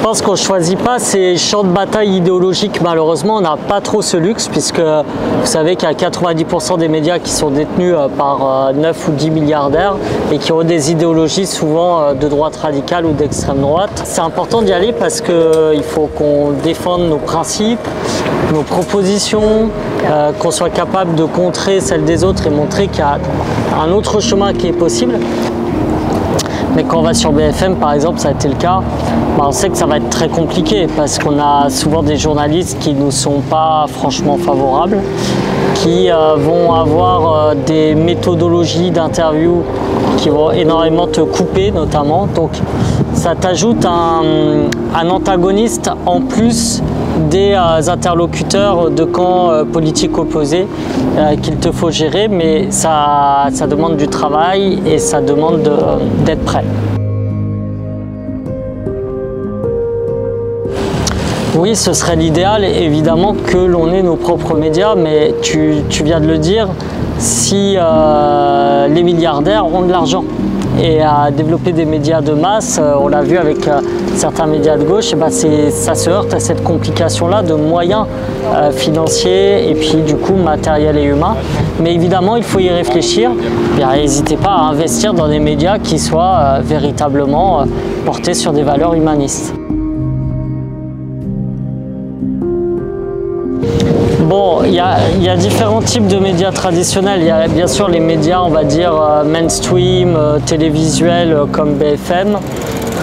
Je pense qu'on ne choisit pas ces champs de bataille idéologiques. Malheureusement, on n'a pas trop ce luxe puisque vous savez qu'il y a 90% des médias qui sont détenus par 9 ou 10 milliardaires et qui ont des idéologies souvent de droite radicale ou d'extrême droite. C'est important d'y aller parce qu'il faut qu'on défende nos principes, nos propositions, qu'on soit capable de contrer celles des autres et montrer qu'il y a un autre chemin qui est possible. Mais quand on va sur BFM, par exemple, ça a été le cas, on sait que ça va être très compliqué parce qu'on a souvent des journalistes qui ne nous sont pas franchement favorables, qui vont avoir des méthodologies d'interview qui vont énormément te couper notamment. Donc ça t'ajoute un antagoniste en plus des interlocuteurs de camps politiques opposés qu'il te faut gérer, mais ça demande du travail et ça demande d'être prêt. Oui, ce serait l'idéal, évidemment, que l'on ait nos propres médias, mais tu viens de le dire, si les milliardaires ont de l'argent. Et à développer des médias de masse, on l'a vu avec certains médias de gauche, ça se heurte à cette complication-là de moyens financiers et puis du coup matériels et humains. Mais évidemment, il faut y réfléchir. N'hésitez pas à investir dans des médias qui soient véritablement portés sur des valeurs humanistes. Bon, il y a différents types de médias traditionnels. Il y a bien sûr les médias, on va dire, mainstream, télévisuels comme BFM,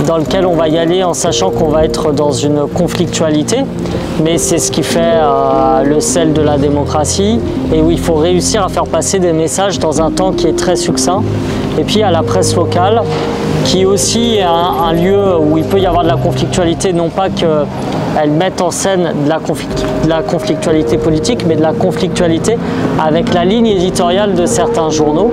dans lequel on va y aller en sachant qu'on va être dans une conflictualité. Mais c'est ce qui fait le sel de la démocratie et où il faut réussir à faire passer des messages dans un temps qui est très succinct. Et puis à la presse locale, qui aussi est un lieu où il peut y avoir de la conflictualité, non pas qu'elle mette en scène de la conflictualité politique, mais de la conflictualité avec la ligne éditoriale de certains journaux.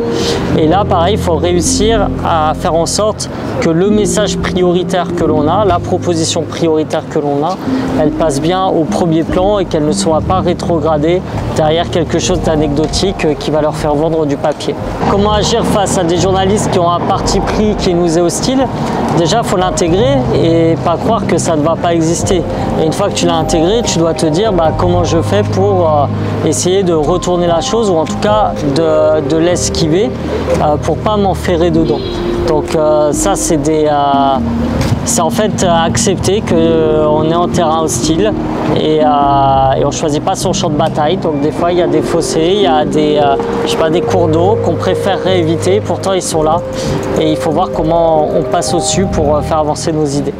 Et là, pareil, il faut réussir à faire en sorte que le message prioritaire que l'on a, la proposition prioritaire que l'on a, elle passe bien au premier plan et qu'elle ne soit pas rétrogradée derrière quelque chose d'anecdotique qui va leur faire vendre du papier. Comment agir face à des journalistes qui ont un parti pris qui nous est hostile? Déjà, il faut l'intégrer et pas croire que ça ne va pas exister. Et une fois que tu l'as intégré, tu dois te dire comment je fais pour essayer de retourner la chose ou en tout cas de l'esquiver pour pas m'enferrer dedans. Donc ça, c'est en fait accepter qu'on est en terrain hostile et on ne choisit pas son champ de bataille. Donc des fois, il y a des fossés, il y a des cours d'eau qu'on préférerait éviter. Pourtant, ils sont là et il faut voir comment on passe au-dessus pour faire avancer nos idées.